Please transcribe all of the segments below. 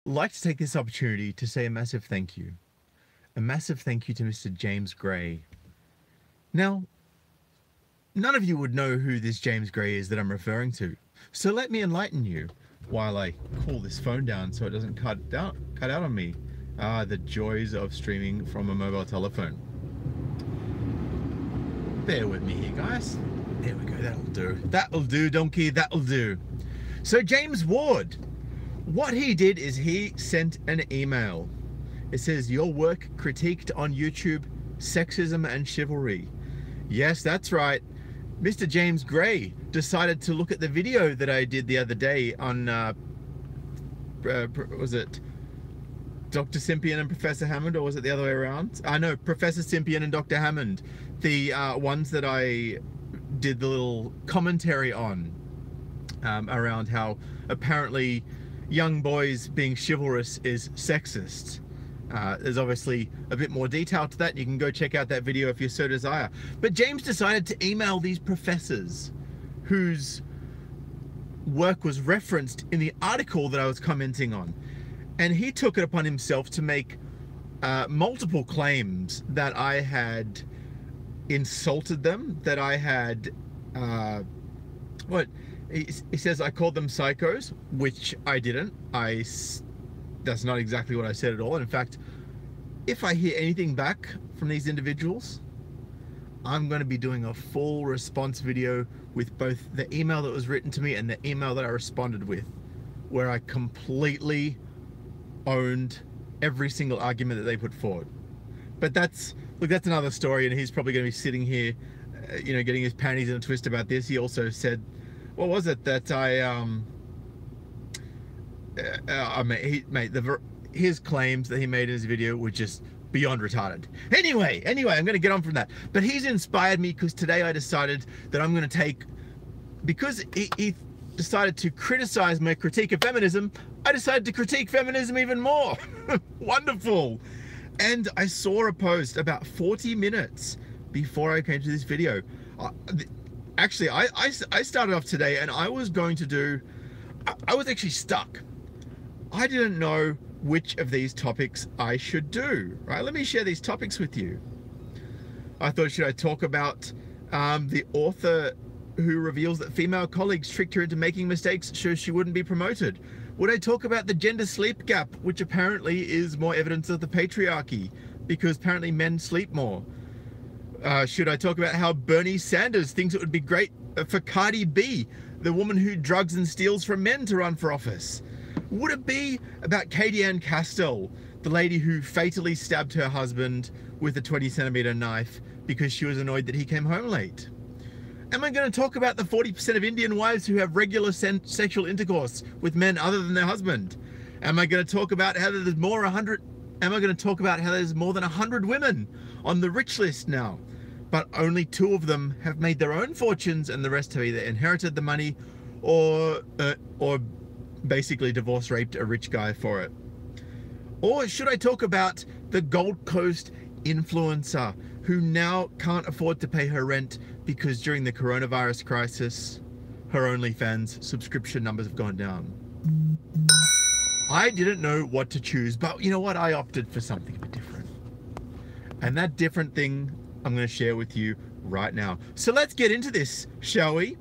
like to take this opportunity to say a massive thank you. A massive thank you to Mr. James Gray. Now, none of you would know who this James Gray is that I'm referring to. So let me enlighten you while I cool this phone down so it doesn't cut out on me. The joys of streaming from a mobile telephone. Bear with me here, guys. There we go, that'll do. That'll do, donkey, that'll do. So James Ward, what he did is he sent an email. It says, your work critiqued on YouTube, sexism and chivalry. Yes, that's right. Mr. James Gray decided to look at the video that I did the other day on, was it Dr. Simpian and Professor Hammond, or was it the other way around? No, Professor Simpian and Dr. Hammond. The ones that I did the little commentary on around how apparently young boys being chivalrous is sexist. There's obviously a bit more detail to that. You can go check out that video if you so desire. But James decided to email these professors whose work was referenced in the article that I was commenting on. And he took it upon himself to make multiple claims that I had insulted them, that I had, he says I called them psychos, which I didn't. That's not exactly what I said at all. And in fact, if I hear anything back from these individuals, I'm going to be doing a full response video with both the email that was written to me and the email that I responded with, where I completely owned every single argument that they put forward. But that's another story, and he's probably going to be sitting here, you know, getting his panties in a twist about this. He also said, what was it that his claims that he made in his video were just beyond retarded. Anyway, I'm going to get on from that. But he's inspired me because today I decided that I'm going to take, because he decided to criticize my critique of feminism, I decided to critique feminism even more. Wonderful. And I saw a post about 40 minutes before I came to this video. Actually, I started off today and I was going to do, I was actually stuck. I didn't know which of these topics I should do, right? Let me share these topics with you. I thought, should I talk about the author who reveals that female colleagues tricked her into making mistakes so she wouldn't be promoted? Would I talk about the gender sleep gap, which apparently is more evidence of the patriarchy, because apparently men sleep more? Should I talk about how Bernie Sanders thinks it would be great for Cardi B, the woman who drugs and steals from men, to run for office? Would it be about Katie Ann Castell, the lady who fatally stabbed her husband with a 20-centimeter knife because she was annoyed that he came home late? Am I going to talk about the 40% of Indian wives who have regular sexual intercourse with men other than their husband? Am I going to talk about how there's more than 100 women on the rich list now, but only 2 of them have made their own fortunes and the rest have either inherited the money or basically divorce raped a rich guy for it? Or should I talk about the Gold Coast influencer who now can't afford to pay her rent because during the coronavirus crisis, her OnlyFans subscription numbers have gone down? I didn't know what to choose, but you know what? I opted for something a bit different. And that different thing I'm going to share with you right now. So let's get into this, shall we?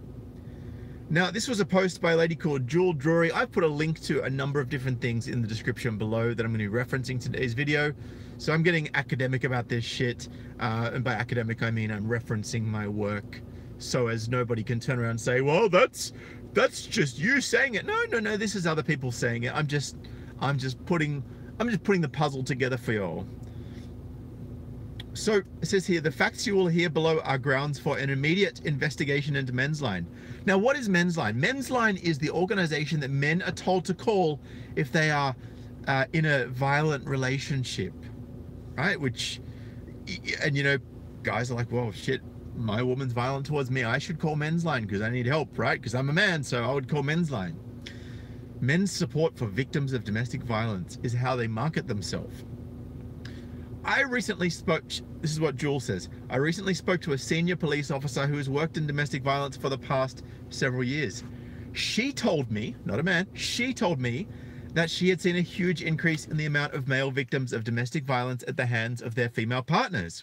Now, this was a post by a lady called Jewell Drury. I've put a link to a number of different things in the description below that I'm going to be referencing today's video. So I'm getting academic about this shit. And by academic, I mean I'm referencing my work so as nobody can turn around and say, well, that's just you saying it. No, this is other people saying it. I'm just putting the puzzle together for y'all. So it says here, the facts you will hear below are grounds for an immediate investigation into MENSLINE. Now, what is MENSLINE? MENSLINE is the organization that men are told to call if they are in a violent relationship, right? Which, and you know, guys are like, well, shit, my woman's violent towards me. I should call MENSLINE because I need help, right? Because I'm a man, so I would call MENSLINE. Men's support for victims of domestic violence is how they market themselves. I recently spoke, this is what Jewell says, I recently spoke to a senior police officer who has worked in domestic violence for the past several years. She told me, not a man, she told me that she had seen a huge increase in the amount of male victims of domestic violence at the hands of their female partners.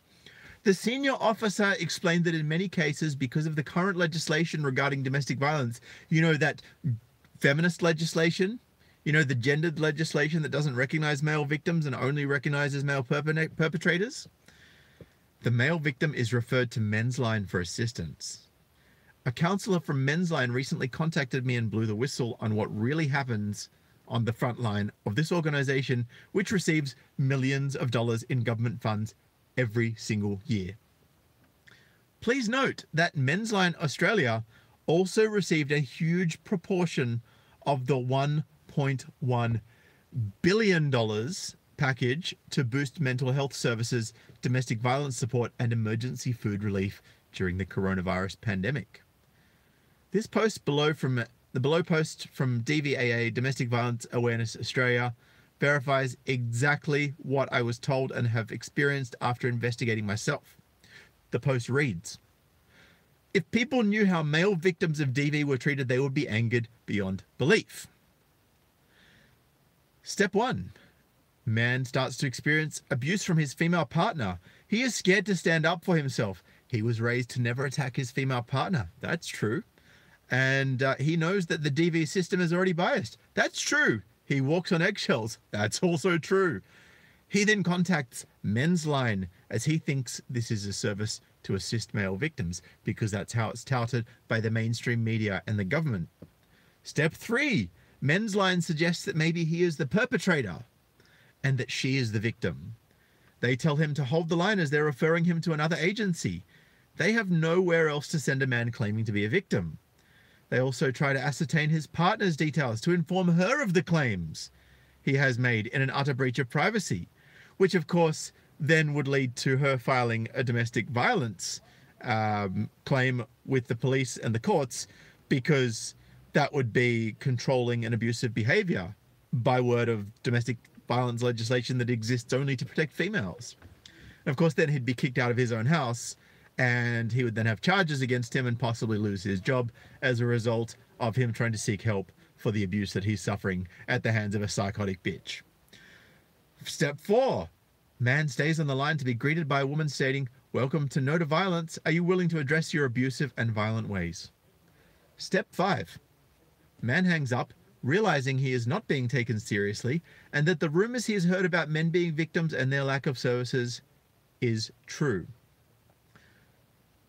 The senior officer explained that in many cases, because of the current legislation regarding domestic violence, you know, that feminist legislation, you know, the gendered legislation that doesn't recognize male victims and only recognizes male perpetrators, the male victim is referred to MENSLINE for assistance. A counsellor from MENSLINE recently contacted me and blew the whistle on what really happens on the front line of this organization, which receives millions of dollars in government funds every single year. Please note that MENSLINE Australia also received a huge proportion of the $1.1 billion package to boost mental health services, domestic violence support, and emergency food relief during the coronavirus pandemic. This post below from the post from DVAA, Domestic Violence Awareness Australia, verifies exactly what I was told and have experienced after investigating myself. The post reads, "If people knew how male victims of DV were treated, they would be angered beyond belief." Step 1. Man starts to experience abuse from his female partner. He is scared to stand up for himself. He was raised to never attack his female partner. That's true. And he knows that the DV system is already biased. That's true. He walks on eggshells. That's also true. He then contacts MENSLINE as he thinks this is a service to assist male victims because that's how it's touted by the mainstream media and the government. Step 3. MENSLINE suggests that maybe he is the perpetrator and that she is the victim. They tell him to hold the line as they're referring him to another agency. They have nowhere else to send a man claiming to be a victim. They also try to ascertain his partner's details to inform her of the claims he has made in an utter breach of privacy, which of course then would lead to her filing a domestic violence claim with the police and the courts, because that would be controlling and abusive behavior by word of domestic violence legislation that exists only to protect females. And of course, then he'd be kicked out of his own house, and he would then have charges against him and possibly lose his job as a result of him trying to seek help for the abuse that he's suffering at the hands of a psychotic bitch. Step 4. Man stays on the line to be greeted by a woman stating, "Welcome to No to Violence. Are you willing to address your abusive and violent ways?" Step 5. Man hangs up, realizing he is not being taken seriously and that the rumors he has heard about men being victims and their lack of services is true.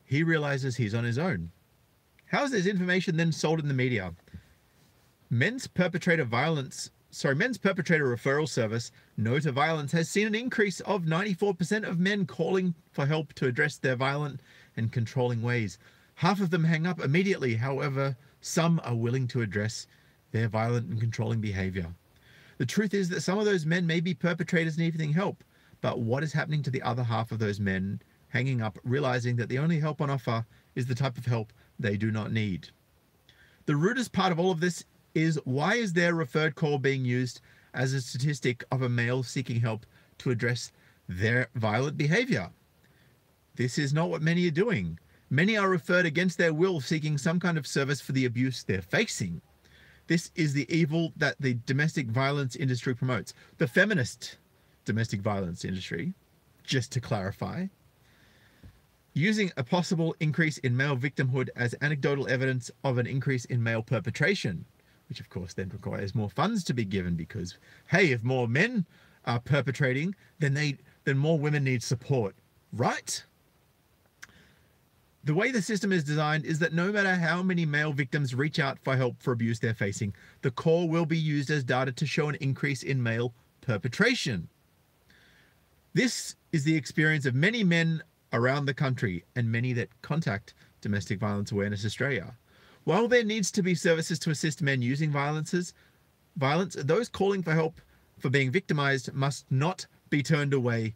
He realizes he's on his own. How is this information then sold in the media? Men's perpetrator referral service, No to Violence, has seen an increase of 94% of men calling for help to address their violent and controlling ways. Half of them hang up immediately. However, some are willing to address their violent and controlling behavior. The truth is that some of those men may be perpetrators needing help, but what is happening to the other half of those men hanging up, realizing that the only help on offer is the type of help they do not need? The rudest part of all of this is, why is their referred call being used as a statistic of a male seeking help to address their violent behavior? This is not what many are doing. Many are referred against their will, seeking some kind of service for the abuse they're facing. This is the evil that the domestic violence industry promotes. The feminist domestic violence industry, just to clarify, using a possible increase in male victimhood as anecdotal evidence of an increase in male perpetration, which of course then requires more funds to be given because, hey, if more men are perpetrating, then more women need support, right? The way the system is designed is that no matter how many male victims reach out for help for abuse they're facing, the call will be used as data to show an increase in male perpetration. This is the experience of many men around the country and many that contact Domestic Violence Awareness Australia. While there needs to be services to assist men using violence, those calling for help for being victimized must not be turned away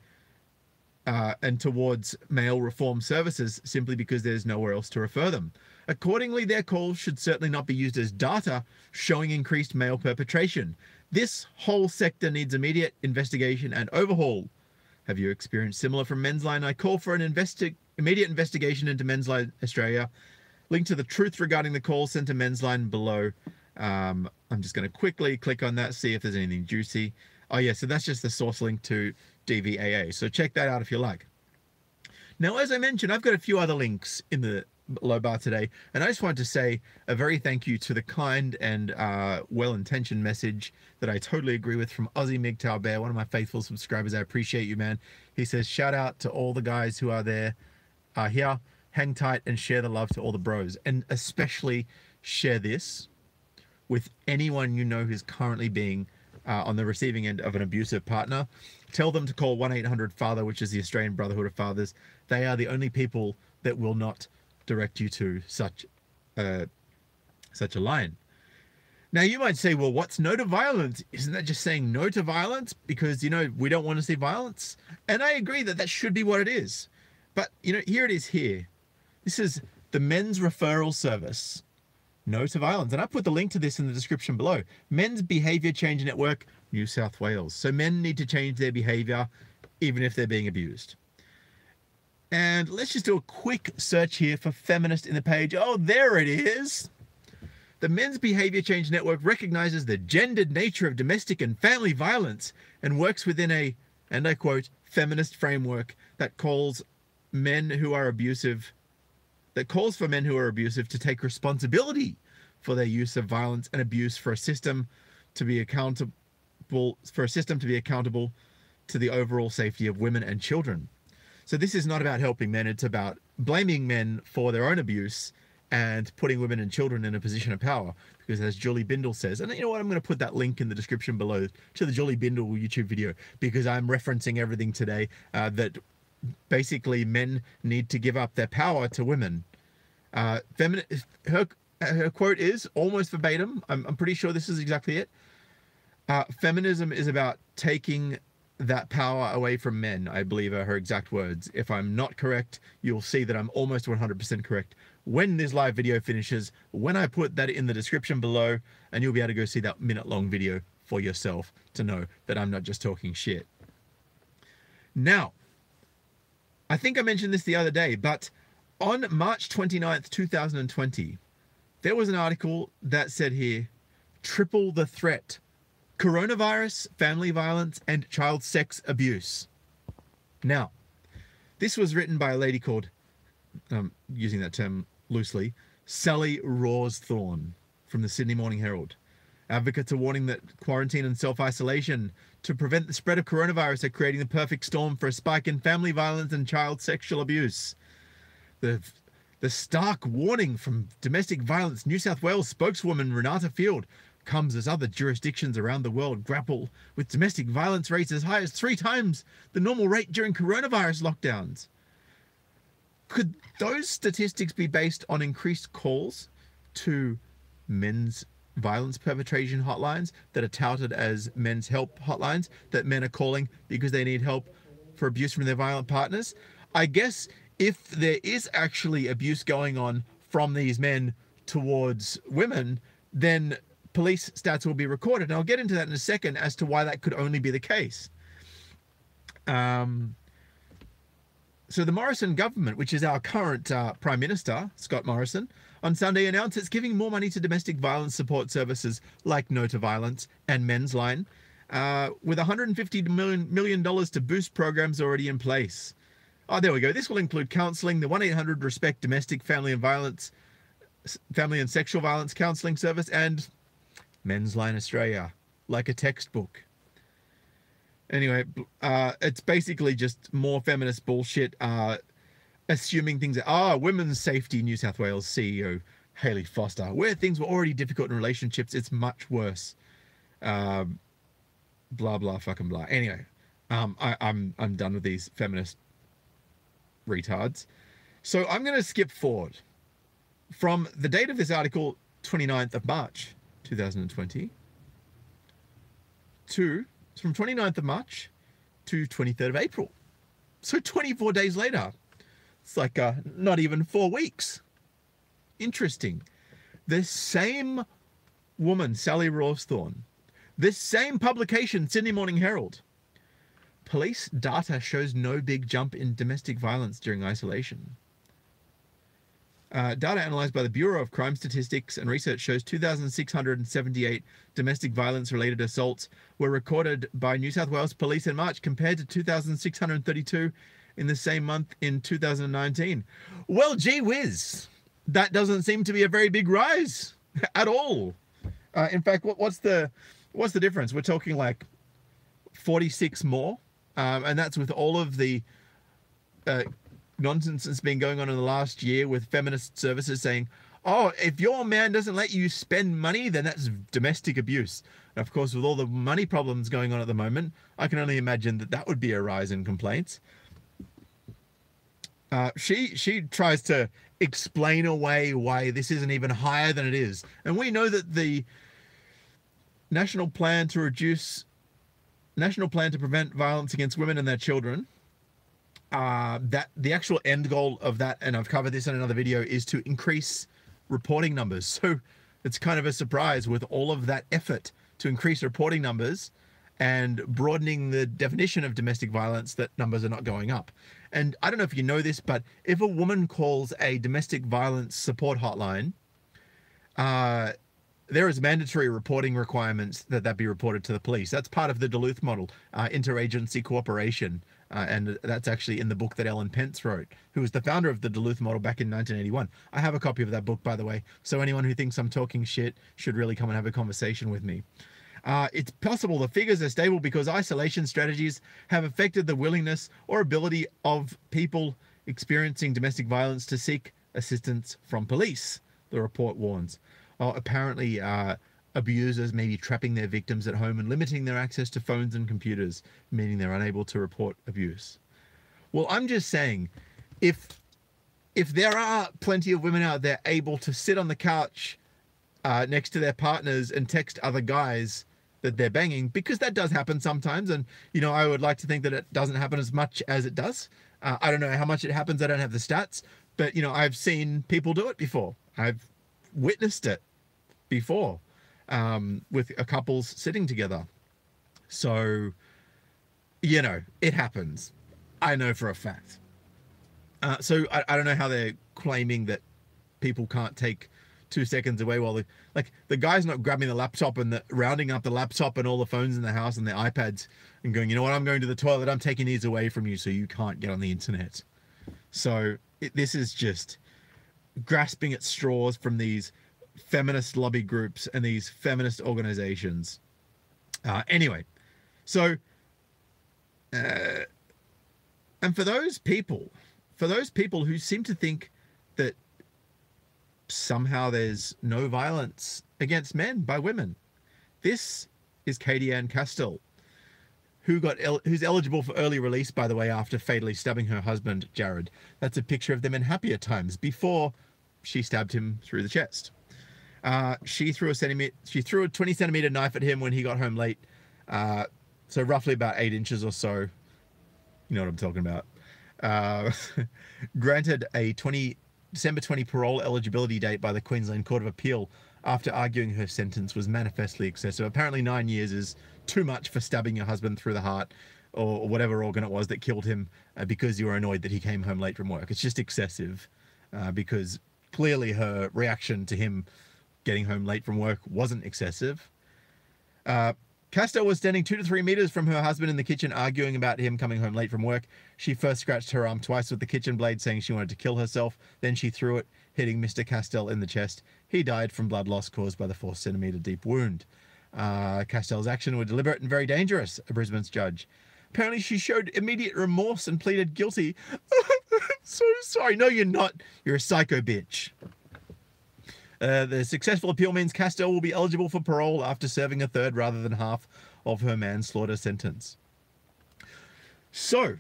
and towards male reform services simply because there's nowhere else to refer them. Accordingly, their calls should certainly not be used as data showing increased male perpetration. This whole sector needs immediate investigation and overhaul. Have you experienced similar from MENSLINE? I call for an immediate investigation into MENSLINE Australia. Link to the truth regarding the call sent to MENSLINE below. I'm just going to quickly click on that, see if there's anything juicy. Oh yeah, so that's just the source link to DVAA. So check that out if you like. Now, as I mentioned, I've got a few other links in the below bar today, and I just wanted to say a very thank you to the kind and well-intentioned message that I totally agree with from Aussie MGTOW Bear, one of my faithful subscribers. I appreciate you, man. He says, shout out to all the guys who are there, here, hang tight and share the love to all the bros, and especially share this with anyone you know who's currently being on the receiving end of an abusive partner. Tell them to call 1-800-FATHER, which is the Australian Brotherhood of Fathers. They are the only people that will not direct you to such a line. Now, you might say, well, what's no to violence? Isn't that just saying no to violence? Because, you know, we don't want to see violence. And I agree that that should be what it is. But, you know, here it is here. This is the Men's Referral Service. No to violence. And I put the link to this in the description below. Men's Behaviour Change Network, New South Wales. So men need to change their behaviour even if they're being abused. And let's just do a quick search here for feminist in the page. Oh, there it is. The Men's Behaviour Change Network recognises the gendered nature of domestic and family violence and works within a, and I quote, feminist framework that calls men who are abusive, that calls for men who are abusive to take responsibility for their use of violence and abuse for a system to be accountable, to the overall safety of women and children. So this is not about helping men, it's about blaming men for their own abuse and putting women and children in a position of power. Because as Julie Bindel says, and you know what, I'm going to put that link in the description below to the Julie Bindel YouTube video, because I'm referencing everything today that basically men need to give up their power to women. Her quote is almost verbatim. I'm pretty sure this is exactly it. Feminism is about taking that power away from men, I believe are her exact words. If I'm not correct, you'll see that I'm almost 100% correct when this live video finishes, when I put that in the description below, and you'll be able to go see that minute-long video for yourself to know that I'm not just talking shit. Now, I think I mentioned this the other day, but on March 29th, 2020, there was an article that said here, triple the threat. Coronavirus, family violence, and child sex abuse. Now, this was written by a lady called, using that term loosely, Sally Rawsthorne from the Sydney Morning Herald. Advocates are warning that quarantine and self-isolation to prevent the spread of coronavirus are creating the perfect storm for a spike in family violence and child sexual abuse. The stark warning from Domestic Violence New South Wales spokeswoman Renata Field comes as other jurisdictions around the world grapple with domestic violence rates as high as 3 times the normal rate during coronavirus lockdowns. Could those statistics be based on increased calls to men's violence perpetration hotlines that are touted as men's help hotlines that men are calling because they need help for abuse from their violent partners? I guess if there is actually abuse going on from these men towards women, then police stats will be recorded. And I'll get into that in a second as to why that could only be the case. So the Morrison government, which is our current Prime Minister, Scott Morrison, on Sunday announced it's giving more money to domestic violence support services like No to Violence and MENSLINE, with $150 million to boost programs already in place. Oh, there we go. This will include counselling, the 1-800 Respect Domestic Family and Sexual Violence Counselling Service, and MENSLINE Australia, like a textbook. Anyway, it's basically just more feminist bullshit, assuming things that, Women's Safety New South Wales CEO Hayley Foster, where things were already difficult in relationships, it's much worse. Blah, blah, fucking blah. Anyway, I'm done with these feminist retards. So I'm going to skip forward from the date of this article, 29th of March, 2020, from 29th of March to 23rd of April. So 24 days later. It's like not even 4 weeks. Interesting. The same woman, Sally Rawsthorne, this same publication, Sydney Morning Herald. Police data shows no big jump in domestic violence during isolation. Data analyzed by the Bureau of Crime Statistics and Research shows 2,678 domestic violence-related assaults were recorded by New South Wales Police in March, compared to 2,632 in the same month in 2019. Well, gee whiz, that doesn't seem to be a very big rise at all. In fact, what's the difference? We're talking like 46 more, and that's with all of the nonsense that's been going on in the last year with feminist services saying, oh, if your man doesn't let you spend money, then that's domestic abuse. And of course, with all the money problems going on at the moment, I can only imagine that that would be a rise in complaints. She tries to explain away why this isn't even higher than it is. And we know that the National Plan to Prevent Violence Against Women and Their Children, that the actual end goal of that, and I've covered this in another video, is to increase reporting numbers. So it's kind of a surprise with all of that effort to increase reporting numbers and broadening the definition of domestic violence, that numbers are not going up. And I don't know if you know this, but if a woman calls a domestic violence support hotline, there is mandatory reporting requirements that be reported to the police. That's part of the Duluth model, interagency cooperation. And that's actually in the book that Ellen Pence wrote, who was the founder of the Duluth model back in 1981. I have a copy of that book, by the way. So anyone who thinks I'm talking shit should really come and have a conversation with me. It's possible the figures are stable because isolation strategies have affected the willingness or ability of people experiencing domestic violence to seek assistance from police, the report warns. Apparently, abusers may be trapping their victims at home and limiting their access to phones and computers, meaning they're unable to report abuse. Well, I'm just saying, if there are plenty of women out there able to sit on the couch next to their partners and text other guys that they're banging, because that does happen sometimes, and you know, I would like to think that it doesn't happen as much as it does. I don't know how much it happens, I don't have the stats, but you know, I've seen people do it before. I've witnessed it before, with a couples sitting together. So, you know, it happens. I know for a fact. So I don't know how they're claiming that people can't take 2 seconds away while the guy's not grabbing the laptop and rounding up the laptop and all the phones in the house and the iPads and going, you know what, I'm going to the toilet, I'm taking these away from you so you can't get on the internet. So this is just grasping at straws from these feminist lobby groups and these feminist organizations. Anyway, so and for those people who seem to think that somehow there's no violence against men by women, this is Katie Ann Castell, who's eligible for early release, by the way, after fatally stabbing her husband Jared. That's a picture of them in happier times before she stabbed him through the chest. She threw a 20-centimeter knife at him when he got home late, so roughly about 8 inches or so. You know what I'm talking about. Granted a December 20 parole eligibility date by the Queensland Court of Appeal after arguing her sentence was manifestly excessive. Apparently 9 years is too much for stabbing your husband through the heart or whatever organ it was that killed him, because you were annoyed that he came home late from work. It's just excessive, because clearly her reaction to him getting home late from work wasn't excessive. Castell was standing 2 to 3 meters from her husband in the kitchen, arguing about him coming home late from work. She first scratched her arm twice with the kitchen blade, saying she wanted to kill herself. Then she threw it, hitting Mr. Castell in the chest. He died from blood loss caused by the 4-centimeter deep wound. Castell's actions were deliberate and very dangerous, a Brisbane's judge. Apparently she showed immediate remorse and pleaded guilty. So sorry. No, you're not. You're a psycho bitch. The successful appeal means Castell will be eligible for parole after serving a third rather than half of her manslaughter sentence. So,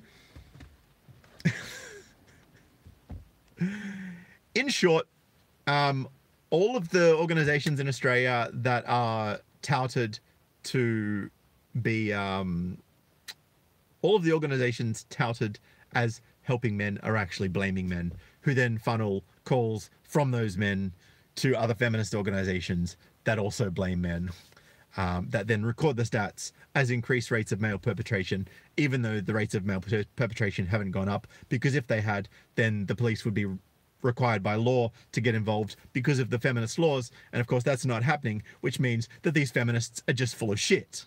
in short, all of the organizations in Australia that are touted to be, all of the organizations touted as helping men are actually blaming men, who then funnel calls from those men to other feminist organizations that also blame men, that then record the stats as increased rates of male perpetration, even though the rates of male perpetration haven't gone up, because if they had, then the police would be required by law to get involved because of the feminist laws. And of course, that's not happening, which means that these feminists are just full of shit.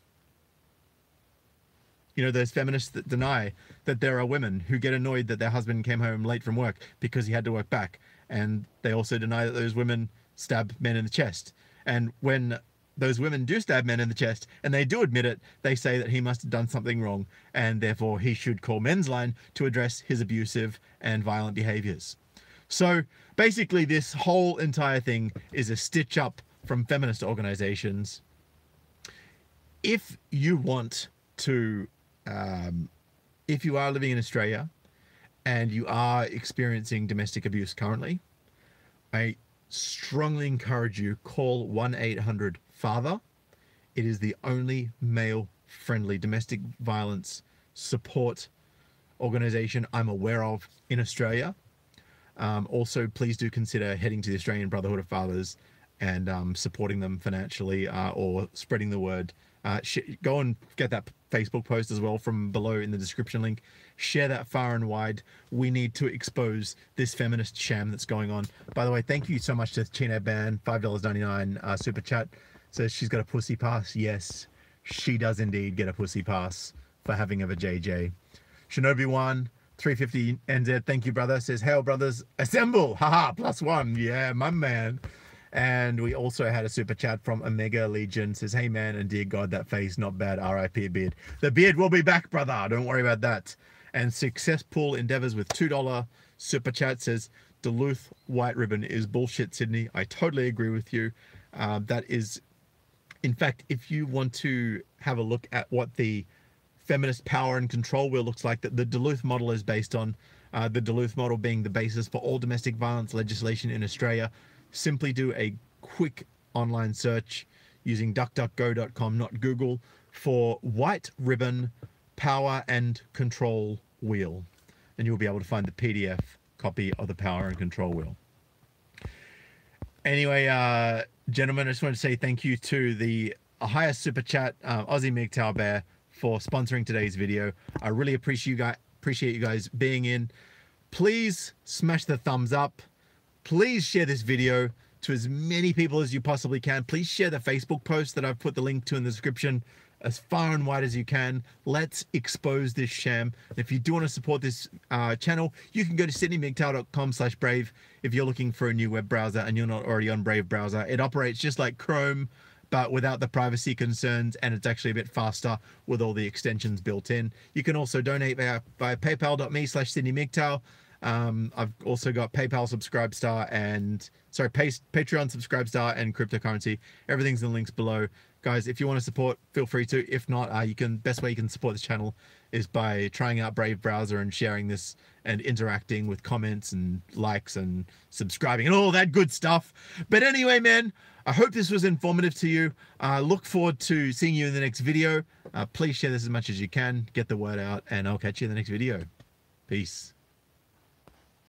You know, those feminists that deny that there are women who get annoyed that their husband came home late from work because he had to work back. And they also deny that those women stab men in the chest. And when those women do stab men in the chest, and they do admit it, they say that he must have done something wrong, and therefore he should call MENSLINE to address his abusive and violent behaviors. So basically, this whole entire thing is a stitch up from feminist organizations. If you want to, if you are living in Australia and you are experiencing domestic abuse currently, I strongly encourage you, call 1-800-FATHER. It is the only male-friendly domestic violence support organization I'm aware of in Australia. Also, please do consider heading to the Australian Brotherhood of Fathers and supporting them financially or spreading the word. Go and get that Facebook post as well from below in the description link. Share that far and wide. We need to expose this feminist sham that's going on. By the way, thank you so much to Chino Ban, $5.99 super chat. Says she's got a pussy pass. Yes, she does indeed get a pussy pass for having of a JJ. Shinobi1, 350 NZ, thank you, brother. Says, hail, brothers, assemble. Haha, +1. Yeah, my man. And we also had a super chat from Omega Legion. Says, hey, man, and dear God, that face, not bad. RIP beard. The beard will be back, brother. Don't worry about that. And Success Pool Endeavors with $2 super chat says, Duluth white ribbon is bullshit, Sydney. I totally agree with you. That is, in fact, if you want to have a look at what the feminist power and control wheel looks like, that the Duluth model is based on, the Duluth model being the basis for all domestic violence legislation in Australia, simply do a quick online search using duckduckgo.com, not Google, for white ribbon power and control wheel, and you'll be able to find the PDF copy of the power and control wheel. Anyway, gentlemen, I just want to say thank you to the highest super chat, Aussie MGTOW Bear, for sponsoring today's video. I really appreciate you guys being in. Please smash the thumbs up. Please share this video to as many people as you possibly can. Please share the Facebook post that I've put the link to in the description as far and wide as you can. Let's expose this sham. If you do want to support this channel, you can go to sydneymgtow.com/brave if you're looking for a new web browser and you're not already on Brave browser. It operates just like Chrome, but without the privacy concerns, and it's actually a bit faster with all the extensions built in. You can also donate via paypal.me/sydneymgtow. I've also got PayPal Subscribestar and Patreon Subscribestar and cryptocurrency. Everything's in the links below. Guys, if you want to support, feel free to. If not, best way you can support this channel is by trying out Brave browser and sharing this and interacting with comments and likes and subscribing and all that good stuff. But anyway, man, I hope this was informative to you. Look forward to seeing you in the next video. Please share this as much as you can. Get the word out, and I'll catch you in the next video. Peace.